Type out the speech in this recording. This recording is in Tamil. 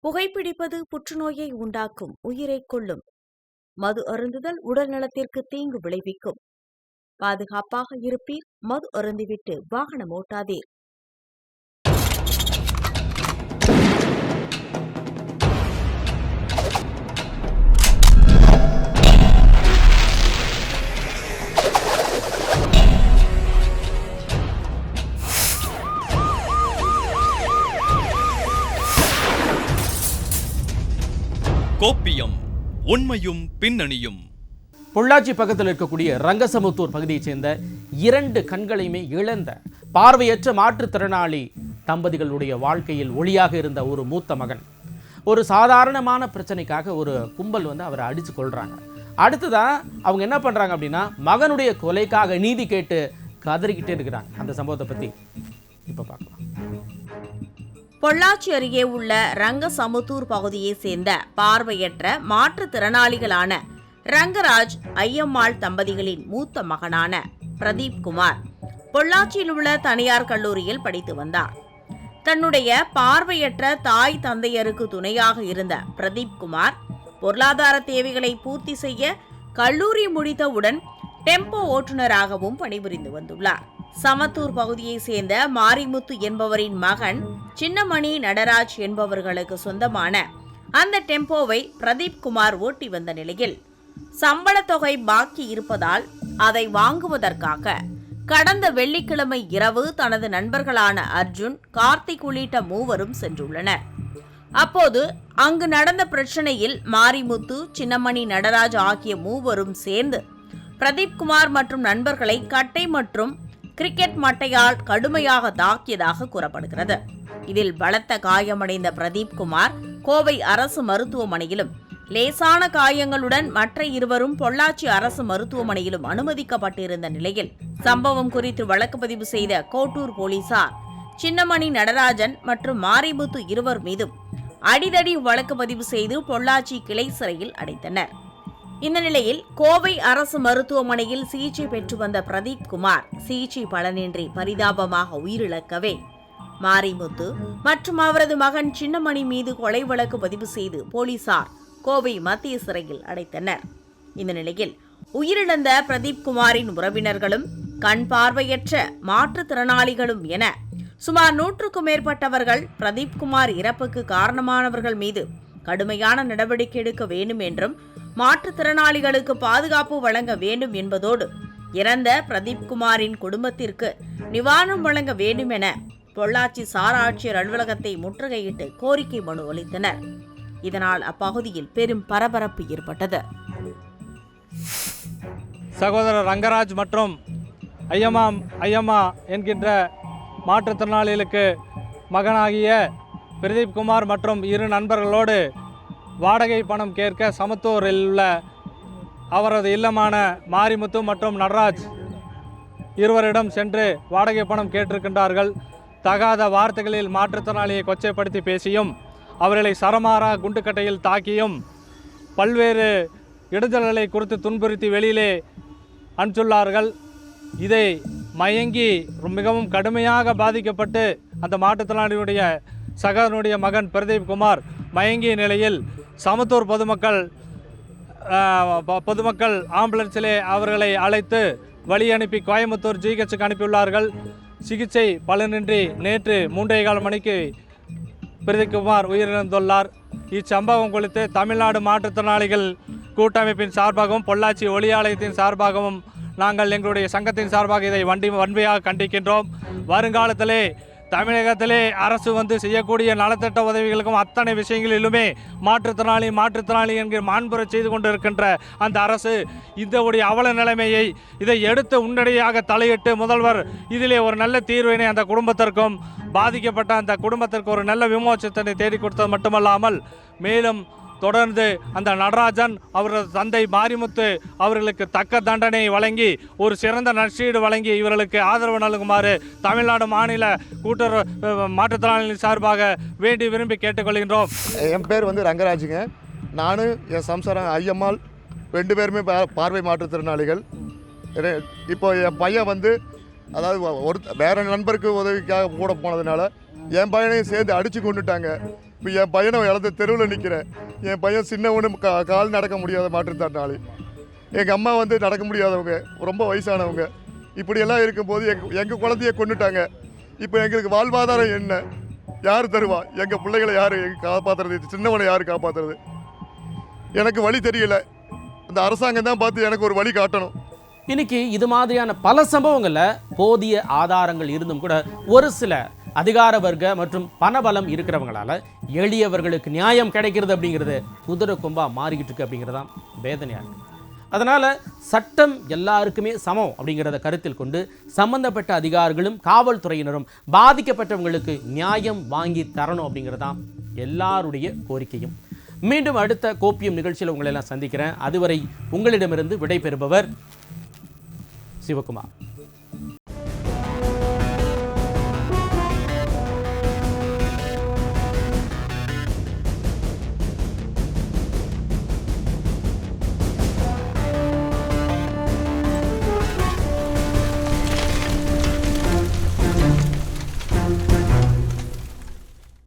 புகைப்பிடிப்பது புற்றுநோயை உண்டாக்கும், உயிரைக் கொல்லும். மது அருந்துதல் உடல் நலத்திற்கு தீங்கு விளைவிக்கும். பாதுகாப்பாக இருப்பீர், மது அருந்திவிட்டு வாகனம் ஓட்டாதீர். கோப்பியம், உண்மையும் பின்னணியும். பொள்ளாச்சி பக்கத்தில் இருக்கக்கூடிய ரங்கசமுத்தூர் பகுதியைச் சேர்ந்த 2 கண்களையுமே இழந்த பார்வையற்ற மாற்றுத்திறனாளி தம்பதிகளுடைய வாழ்க்கையில் ஒளியாக இருந்த ஒரு மூத்த மகன் ஒரு சாதாரணமான பிரச்சனைக்காக ஒரு கும்பல் அவரை அடித்து கொள்றாங்க. அடுத்ததான் அவங்க என்ன பண்றாங்க அப்படின்னா, மகனுடைய கொலைக்காக நீதி கேட்டு கதறிக்கிட்டே இருக்கிறாங்க. அந்த சம்பவத்தை பத்தி இப்ப பார்க்கலாம். பொள்ளாச்சி அருகே உள்ள ரங்கசமுத்தூர் பகுதியை சேர்ந்த பார்வையற்ற மாற்றுத்திறனாளிகளான ரங்கராஜ் ஐயம்மாள் தம்பதிகளின் மூத்த மகனான பிரதீப் குமார் பொள்ளாச்சியில் உள்ள தனியார் கல்லூரியில் படித்து வந்தார். தன்னுடைய பார்வையற்ற தாய் தந்தையருக்கு துணையாக இருந்த பிரதீப் குமார் பொருளாதார தேவைகளை பூர்த்தி செய்ய கல்லூரி முடித்தவுடன் டெம்போ ஓட்டுநராகவும் பணிபுரிந்து வந்துள்ளார். சமத்தூர் பகுதியை சேர்ந்த மாரிமுத்து என்பவரின் மகன் சின்னமணி நடராஜ் என்பவர்களுக்கு சொந்தமான அந்த டெம்போவை பிரதீப் குமார் ஓட்டி வந்த நிலையில் சம்பள தொகை பாக்கி இருப்பதால் அதை வாங்குவதற்காக கடந்த வெள்ளிக்கிழமை இரவு தனது நண்பர்களான அர்ஜுன், கார்த்திக் உள்ளிட்ட மூவரும் சென்றுள்ளனர். அப்போது அங்கு நடந்த பிரச்சனையில் மாரிமுத்து, சின்னமணி நடராஜ் ஆகிய மூவரும் சேர்ந்து பிரதீப் குமார் மற்றும் நண்பர்களை கட்டை மற்றும் கிரிக்கெட் மட்டையால் கடுமையாக தாக்கியதாக கூறப்படுகிறது. இதில் பலத்த காயமடைந்த பிரதீப் குமார் கோவை அரசு மருத்துவமனையிலும், லேசான காயங்களுடன் மற்ற இருவரும் பொள்ளாச்சி அரசு மருத்துவமனையிலும் அனுமதிக்கப்பட்டிருந்த நிலையில் சம்பவம் குறித்து வழக்கு பதிவு செய்த கோட்டூர் போலீசார் சின்னமணி நடராஜன் மற்றும் மாரிமுத்து இருவர் மீதும் அடிதடி வழக்கு பதிவு செய்து பொள்ளாச்சி கிளை சிறையில் அடைத்தனர். இந்த நிலையில் கோவை அரசு மருத்துவமனையில் சிகிச்சை பெற்று வந்த பிரதீப் குமார் சிகிச்சை பலனின்றி பரிதாபமாக உயிரிழக்கவே மாரிமுத்து மற்றும் அவரது மகன் சின்னமணி மீது கொலை வழக்கு பதிவு செய்து போலீசார் கோவை மத்திய சிறையில் அடைத்தனர். இந்த நிலையில் உயிரிழந்த பிரதீப் குமாரின் உறவினர்களும் கண் பார்வையற்ற மாற்றுத்திறனாளிகளும் என சுமார் 100க்கும் மேற்பட்டவர்கள் பிரதீப் குமார் இறப்புக்கு காரணமானவர்கள் மீது கடுமையான நடவடிக்கை எடுக்க வேண்டும் என்றும், மாற்றுத்திறனாளிகளுக்கு பாதுகாப்பு வழங்க வேண்டும் என்பதோடு இறந்த பிரதீப் குமாரின் குடும்பத்திற்கு நிவாரணம் வழங்க வேண்டும் என பொள்ளாச்சி சார் ஆட்சியர் அலுவலகத்தை முற்றுகையிட்டு கோரிக்கை மனு அளித்தனர். இதனால் அப்பகுதியில் பெரும் பரபரப்பு ஏற்பட்டது. சகோதரர் ரங்கராஜ் மற்றும் ஐயம்மா என்கின்ற மாற்றுத்திறனாளிகளுக்கு மகனாகிய பிரதீப் குமார் மற்றும் 2 நண்பர்களோடு வாடகை பணம் கேட்க சமத்தூரில் உள்ள அவரது இல்லமான மாரிமுத்து மற்றும் நடராஜ் இருவரிடம் சென்று வாடகை பணம் கேட்டிருக்கின்றார்கள். தகாத வார்த்தைகளில் மாற்றுத்திறனாளியை கொச்சைப்படுத்தி பேசியும், அவர்களை சரமாரா குண்டுக்கட்டையில் தாக்கியும், பல்வேறு இடைஞ்சல்களை குறித்து துன்புறுத்தி வெளியிலே அனுப்பிச்சுள்ளார்கள். இதை மயங்கி மிகவும் கடுமையாக பாதிக்கப்பட்டு அந்த மாற்றுத்திறனாளியுடைய சகோதரனுடைய மகன் பிரதீப் குமார் மயங்கிய நிலையில் சமத்தூர் பொதுமக்கள் ஆம்புலன்ஸிலே அவர்களை அழைத்து வழி அனுப்பி கோயம்புத்தூர் ஜிஹெச்சுக்கு அனுப்பியுள்ளார்கள். சிகிச்சை பலனின்றி நேற்று 3:15 மணிக்கு பிரதீப் குமார் உயிரிழந்துள்ளார். இச்சம்பவம் குறித்து தமிழ்நாடு மாற்றுத்திறனாளிகள் கூட்டமைப்பின் சார்பாகவும் பொள்ளாச்சி ஒளியாலயத்தின் சார்பாகவும் நாங்கள் எங்களுடைய சங்கத்தின் சார்பாக இதை வன்மையாக கண்டிக்கின்றோம். வருங்காலத்திலே தமிழகத்திலே அரசு செய்யக்கூடிய நலத்திட்ட உதவிகளுக்கும் அத்தனை விஷயங்களிலுமே மாற்றுத்திறனாளி என்கிற மாண்புரை செய்து கொண்டிருக்கின்ற அந்த அரசு இந்த அவல நிலைமையை இதை எடுத்து உடனடியாக தலையிட்டு முதல்வர் இதிலே ஒரு நல்ல தீர்வினை அந்த குடும்பத்திற்கும் பாதிக்கப்பட்ட அந்த குடும்பத்திற்கு ஒரு நல்ல விமோசனத்தை தேடி கொடுத்தது மட்டுமல்லாமல் மேலும் தொடர்ந்து அந்த நடராஜன் அவரது தந்தை மாரிமுத்து அவர்களுக்கு தக்க தண்டனை வழங்கி ஒரு சிறந்த நற்சீடு வழங்கி இவர்களுக்கு ஆதரவு நல்குமாறு தமிழ்நாடு மாநில கூட்டுறவு மாற்றுத்திறனாளிகள் சார்பாக வேண்டி விரும்பி கேட்டுக்கொள்கின்றோம். என் பேர் ரங்கராஜுங்க. நானும் என் சம்சாரம் ஐயம்மாள் 2 பேருமே பார்வை மாற்றுத்திறனாளிகள். இப்போ என் பையன் அதாவது வேற நண்பருக்கு உதவிக்காக கூட போனதுனால என் பையனையும் சேர்ந்து அடித்து கொண்டுட்டாங்க. இப்போ என் பையனை இழந்த தெருவில் நிற்கிறேன். என் பையன் சின்னவனு கால் நடக்க முடியாத மாற்றுத்திறனாளி. எங்கள் அம்மா வந்து நடக்க முடியாதவங்க, ரொம்ப வயசானவங்க. இப்படியெல்லாம் இருக்கும்போது எங்கள் குழந்தைய கொண்டுட்டாங்க. இப்போ எங்களுக்கு வாழ்வாதாரம் என்ன? யார் தருவா? எங்கள் பிள்ளைகளை யார் காப்பாற்றுறது? சின்னவனை யார் காப்பாற்றுறது? எனக்கு வழி தெரியல. இந்த அரசாங்கம் தான் பார்த்து எனக்கு ஒரு வழி காட்டணும். இன்னைக்கு இது மாதிரியான பல சம்பவங்களில் போதிய ஆதாரங்கள் இருந்தும் கூட ஒரு சில அதிகார வர்க்க மற்றும் பணபலம் இருக்கிறவங்களால எளியவர்களுக்கு நியாயம் கிடைக்கிறது அப்படிங்கிறது குதிரை கொம்பா மாறிக்கிட்டு இருக்கு அப்படிங்கிறதான் வேதனையாக இருக்கு. அதனால சட்டம் எல்லாருக்குமே சமம் அப்படிங்கிறத கருத்தில் கொண்டு சம்பந்தப்பட்ட அதிகாரிகளும் காவல்துறையினரும் பாதிக்கப்பட்டவங்களுக்கு நியாயம் வாங்கி தரணும் அப்படிங்கிறதான் எல்லாருடைய கோரிக்கையும். மீண்டும் அடுத்த கோப்பியம் நிகழ்ச்சியில் உங்களை எல்லாம் சந்திக்கிறேன். அதுவரை உங்களிடமிருந்து விடைபெறுபவர் சிவகுமார்.